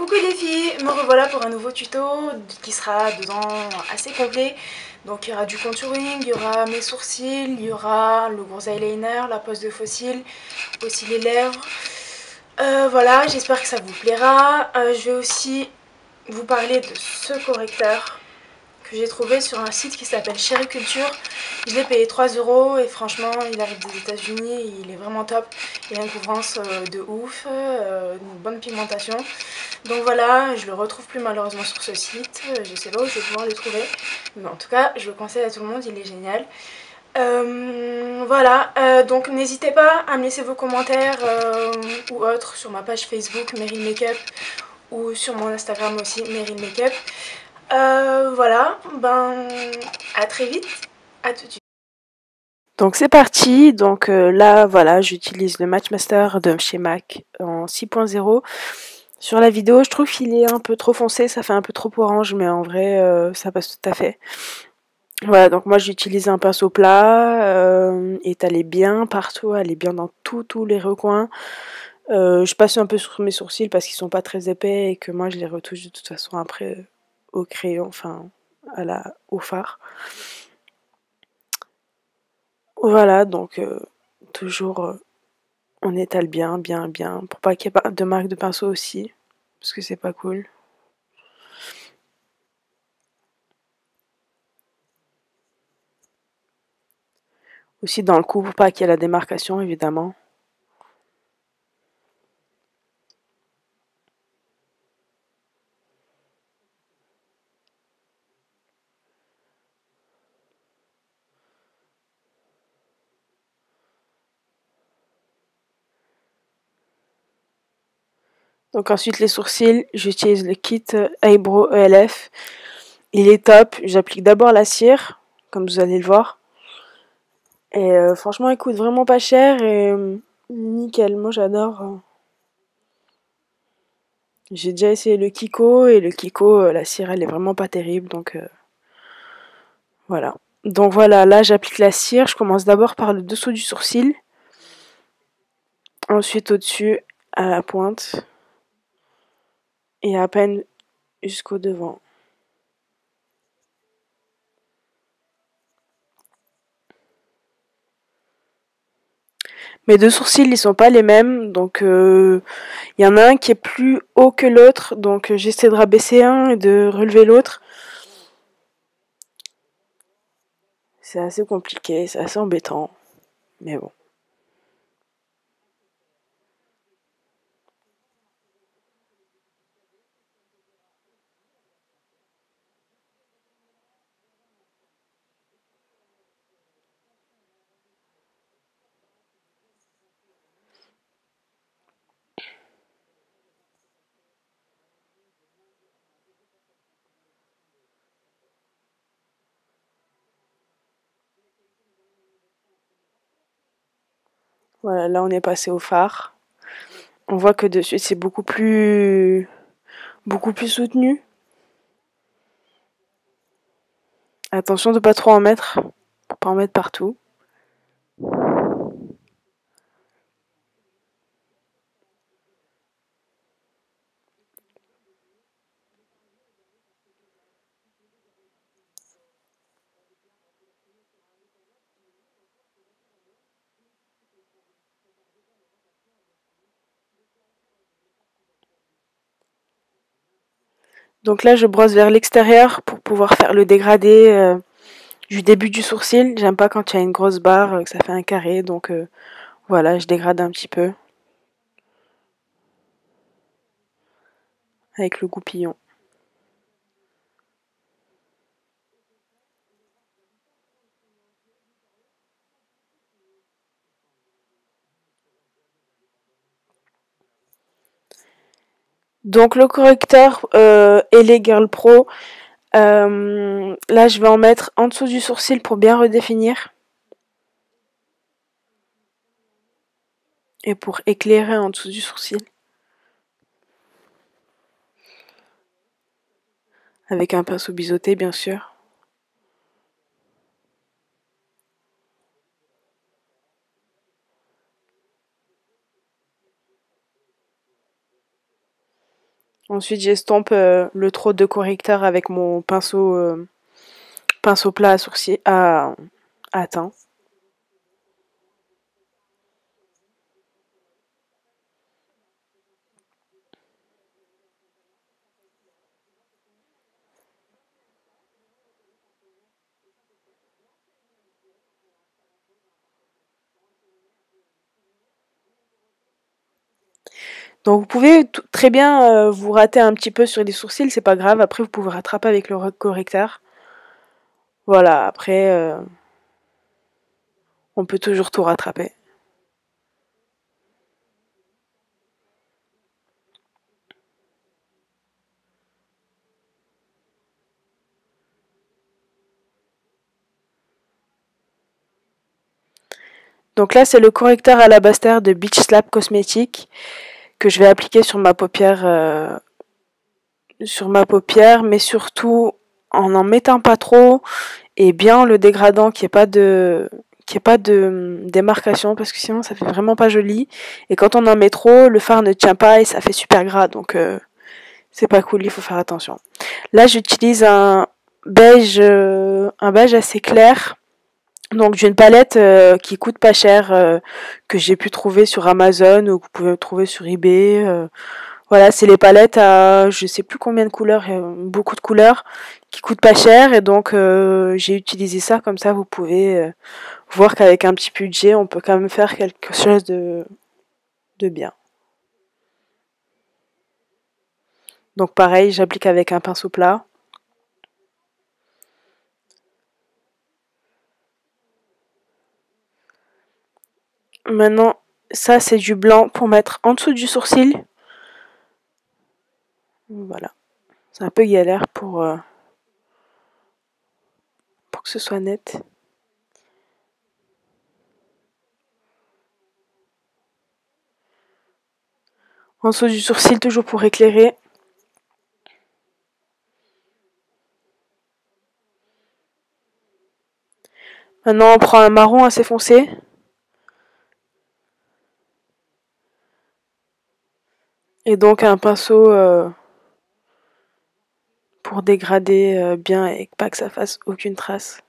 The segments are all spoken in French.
Coucou les filles, me revoilà pour un nouveau tuto qui sera dedans assez complet. Donc il y aura du contouring, il y aura mes sourcils, il y aura le gros eyeliner, la pose de faux cils, aussi les lèvres. Voilà, j'espère que ça vous plaira. Je vais aussi vous parler de ce correcteur que j'ai trouvé sur un site qui s'appelle Chéri Culture. Je l'ai payé 3 € et franchement il arrive des États-Unis, il est vraiment top. Il a une couvrance de ouf, une bonne pigmentation. Donc voilà, je le retrouve plus malheureusement sur ce site, je sais pas où je vais pouvoir le trouver. Mais en tout cas, je le conseille à tout le monde, il est génial. Voilà, donc n'hésitez pas à me laisser vos commentaires ou autres sur ma page Facebook Meryl Makeup ou sur mon Instagram aussi Meryl Makeup. Voilà, ben à très vite, à tout de suite. Donc c'est parti, donc là voilà, j'utilise le Matchmaster de chez MAC en 6.0. Sur la vidéo, je trouve qu'il est un peu trop foncé, ça fait un peu trop orange, mais en vrai, ça passe tout à fait. Voilà, donc moi j'utilise un pinceau plat, étalé bien partout, elle est bien dans tous les recoins. Je passe un peu sur mes sourcils parce qu'ils sont pas très épais et que moi je les retouche de toute façon après au crayon, enfin au fard. Voilà, donc toujours on étale bien, pour pas qu'il y ait pas de marque de pinceau aussi, parce que c'est pas cool. Aussi dans le cou pour pas qu'il y ait la démarcation évidemment. Donc ensuite les sourcils, j'utilise le kit Eyebrow ELF. Il est top, j'applique d'abord la cire, comme vous allez le voir. Et franchement il coûte vraiment pas cher et nickel, moi j'adore. J'ai déjà essayé le Kiko et le Kiko, la cire elle est vraiment pas terrible donc voilà. Donc voilà, là j'applique la cire, je commence d'abord par le dessous du sourcil. Ensuite au-dessus, à la pointe. Et à peine jusqu'au devant. Mes deux sourcils, ils sont pas les mêmes, donc y en a un qui est plus haut que l'autre, donc j'essaie de rabaisser un et de relever l'autre. C'est assez compliqué, c'est assez embêtant, mais bon. Voilà, là on est passé au fard. On voit que dessus c'est beaucoup plus soutenu. Attention de pas trop en mettre, pour pas en mettre partout. Donc là je brosse vers l'extérieur pour pouvoir faire le dégradé du début du sourcil. J'aime pas quand il y a une grosse barre, que ça fait un carré, donc voilà, je dégrade un petit peu. Avec le goupillon. Donc le correcteur LA Girl Pro, là je vais en mettre en dessous du sourcil pour bien redéfinir. Et pour éclairer en dessous du sourcil. Avec un pinceau biseauté bien sûr. Ensuite, j'estompe le trop de correcteur avec mon pinceau plat à sourcil à teint. Donc vous pouvez très bien vous rater un petit peu sur les sourcils, c'est pas grave. Après, vous pouvez rattraper avec le correcteur. Voilà, après, on peut toujours tout rattraper. Donc là, c'est le correcteur Alabaster de Beach Slap Cosmetics que je vais appliquer sur ma paupière, mais surtout en mettant pas trop et bien le dégradant qu'il n'y ait pas de démarcation parce que sinon ça fait vraiment pas joli. Et quand on en met trop, le fard ne tient pas et ça fait super gras, donc c'est pas cool, il faut faire attention. Là, j'utilise un beige assez clair. Donc d'une palette qui coûte pas cher, que j'ai pu trouver sur Amazon ou que vous pouvez trouver sur eBay. Voilà, c'est les palettes à je sais plus combien de couleurs, beaucoup de couleurs, qui coûtent pas cher et donc j'ai utilisé ça comme ça. Vous pouvez voir qu'avec un petit budget, on peut quand même faire quelque chose de bien. Donc pareil, j'applique avec un pinceau plat. Maintenant, ça c'est du blanc pour mettre en dessous du sourcil. Voilà, c'est un peu galère pour que ce soit net. En dessous du sourcil, toujours pour éclairer. Maintenant, on prend un marron assez foncé. Et donc un pinceau pour dégrader bien et pas que ça fasse aucune trace.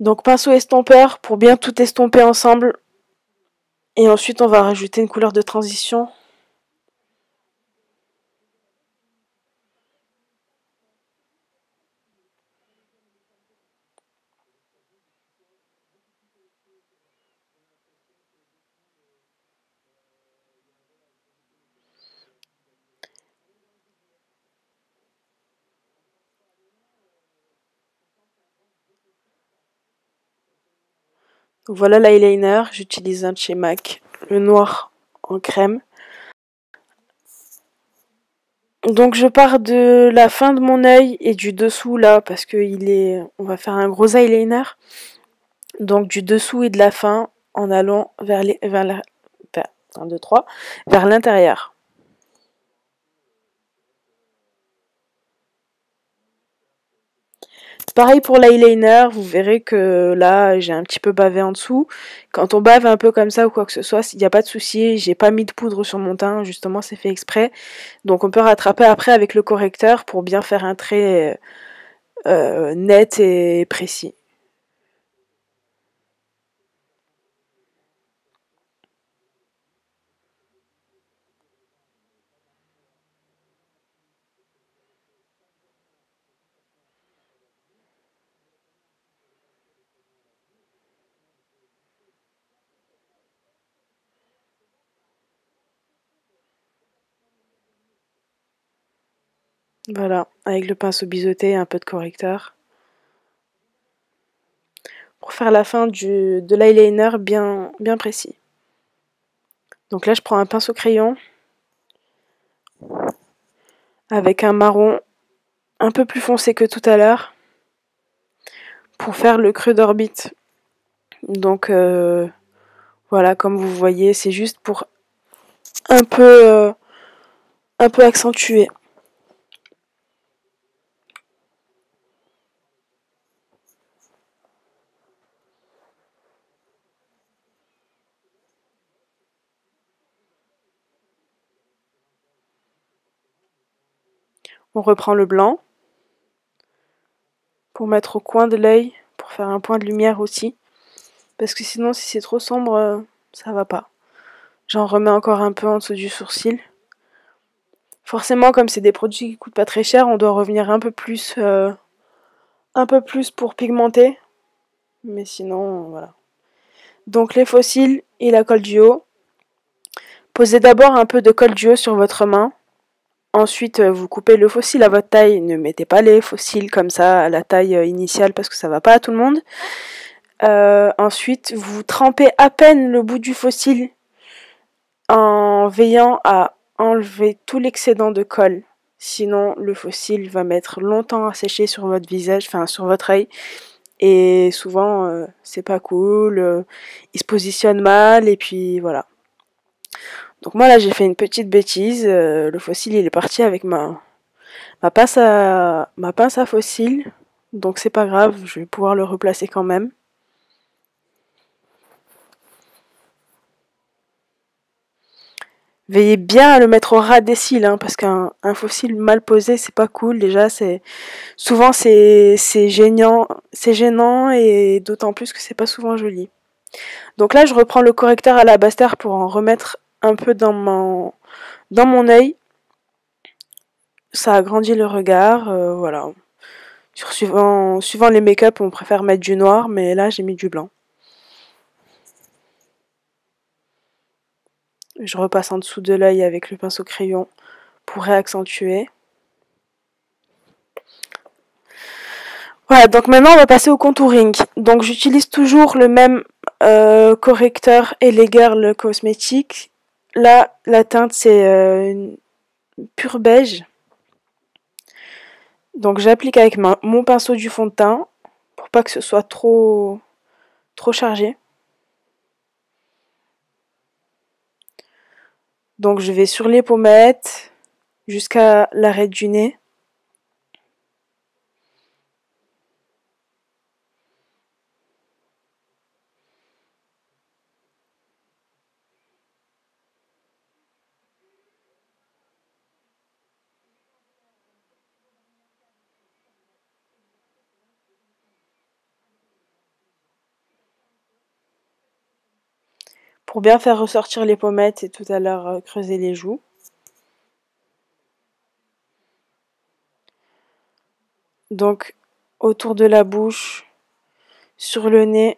Donc pinceau estompeur pour bien tout estomper ensemble. Et ensuite on va rajouter une couleur de transition. Donc voilà l'eyeliner, j'utilise un de chez MAC, le noir en crème. Donc je pars de la fin de mon œil et du dessous là parce que on va faire un gros eyeliner. Donc du dessous et de la fin en allant vers l'intérieur. Pareil pour l'eyeliner, vous verrez que là j'ai un petit peu bavé en dessous. Quand on bave un peu comme ça ou quoi que ce soit, il n'y a pas de souci, j'ai pas mis de poudre sur mon teint, justement c'est fait exprès. Donc on peut rattraper après avec le correcteur pour bien faire un trait net et précis. Voilà, avec le pinceau biseauté et un peu de correcteur. Pour faire la fin de l'eyeliner bien précis. Donc là, je prends un pinceau crayon avec un marron un peu plus foncé que tout à l'heure pour faire le creux d'orbite. Donc voilà, comme vous voyez, c'est juste pour un peu accentuer. On reprend le blanc pour mettre au coin de l'œil, pour faire un point de lumière aussi. Parce que sinon, si c'est trop sombre, ça va pas. J'en remets encore un peu en dessous du sourcil. Forcément, comme c'est des produits qui coûtent pas très cher, on doit revenir un peu plus pour pigmenter. Mais sinon, voilà. Donc les faux cils et la colle duo. Posez d'abord un peu de colle duo sur votre main. Ensuite, vous coupez le faux cil à votre taille. Ne mettez pas les faux cils comme ça à la taille initiale parce que ça va pas à tout le monde. Ensuite, vous trempez à peine le bout du faux cil en veillant à enlever tout l'excédent de colle. Sinon, le faux cil va mettre longtemps à sécher sur votre visage, enfin sur votre œil. Et souvent, c'est pas cool. Il se positionne mal et puis voilà. Donc moi là, j'ai fait une petite bêtise. Le faux cil, il est parti avec ma pince à faux cil. Donc c'est pas grave, je vais pouvoir le replacer quand même. Veillez bien à le mettre au ras des cils, hein, parce qu'un faux cil mal posé, c'est pas cool. Déjà, souvent c'est gênant et d'autant plus que c'est pas souvent joli. Donc là, je reprends le correcteur à la Basse-Terre pour en remettre un peu dans mon œil. Ça agrandit le regard, voilà. Suivant les make-up, on préfère mettre du noir, mais là, j'ai mis du blanc. Je repasse en dessous de l'œil avec le pinceau crayon pour réaccentuer. Voilà, donc maintenant on va passer au contouring. Donc j'utilise toujours le même correcteur LA Girl Cosmetics. Là, la teinte c'est une pure beige. Donc j'applique avec mon pinceau du fond de teint pour pas que ce soit trop chargé. Donc je vais sur les pommettes jusqu'à l'arrêt du nez. Pour bien faire ressortir les pommettes et tout à l'heure creuser les joues. Donc autour de la bouche, sur le nez,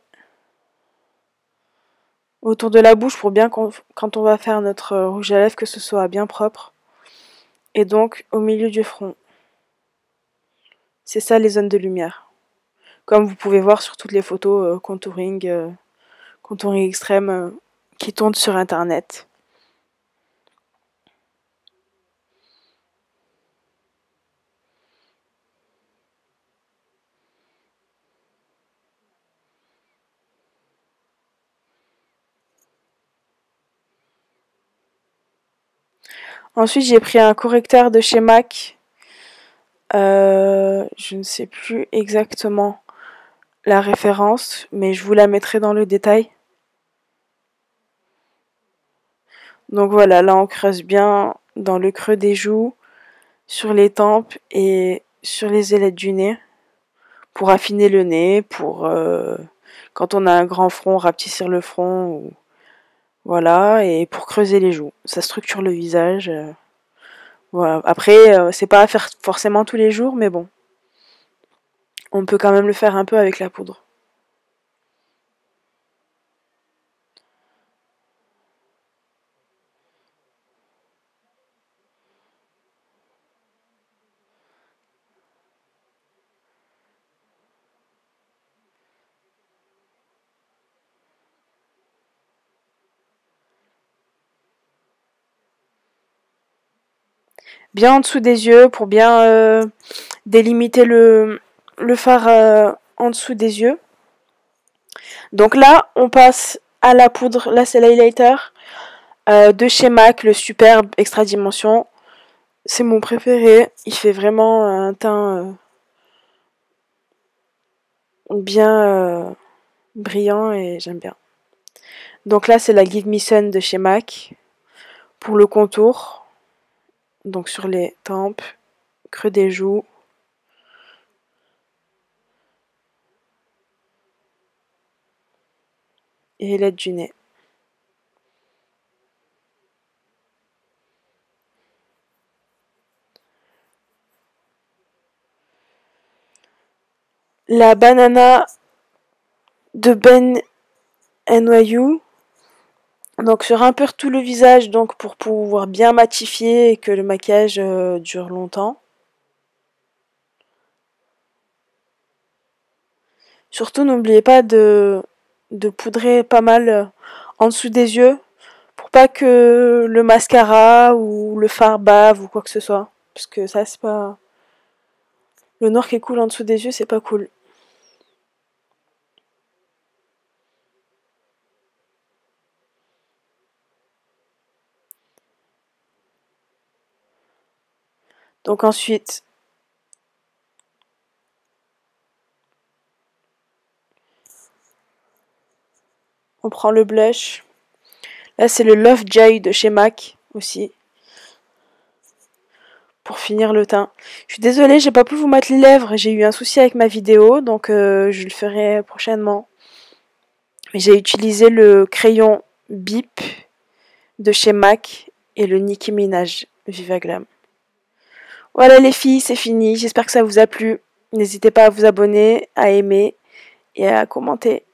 autour de la bouche pour bien quand on va faire notre rouge à lèvres que ce soit bien propre. Et donc au milieu du front. C'est ça les zones de lumière. Comme vous pouvez voir sur toutes les photos contouring extrême qui tournent sur internet. Ensuite j'ai pris un correcteur de chez MAC. Je ne sais plus exactement la référence, mais je vous la mettrai dans le détail. Donc voilà, là on creuse bien dans le creux des joues, sur les tempes et sur les ailettes du nez pour affiner le nez, pour quand on a un grand front, rapetissir le front, voilà, et pour creuser les joues. Ça structure le visage. Voilà. Après, c'est pas à faire forcément tous les jours, mais bon, on peut quand même le faire un peu avec la poudre. bien en dessous des yeux pour bien délimiter le fard en dessous des yeux. Donc là, on passe à la poudre. Là, c'est l'highlighter de chez MAC, le Superbe Extra Dimension. C'est mon préféré. Il fait vraiment un teint bien brillant et j'aime bien. Donc là, c'est la Give Me Sun de chez MAC pour le contour. Donc sur les tempes, creux des joues. Et l'aide du nez. La banana de Ben NYU. Donc sur un peu tout le visage, donc pour pouvoir bien matifier et que le maquillage dure longtemps. Surtout n'oubliez pas de poudrer pas mal en dessous des yeux pour pas que le mascara ou le fard bave ou quoi que ce soit. Parce que ça c'est pas... Le noir qui coule en dessous des yeux c'est pas cool. Donc ensuite, on prend le blush. Là c'est le Love Jay de chez MAC aussi. Pour finir le teint. Je suis désolée, j'ai pas pu vous mettre les lèvres, j'ai eu un souci avec ma vidéo, donc je le ferai prochainement. Mais j'ai utilisé le crayon Bip de chez MAC et le Nicki Minaj Viva Glam. Voilà les filles, c'est fini, j'espère que ça vous a plu. N'hésitez pas à vous abonner, à aimer et à commenter.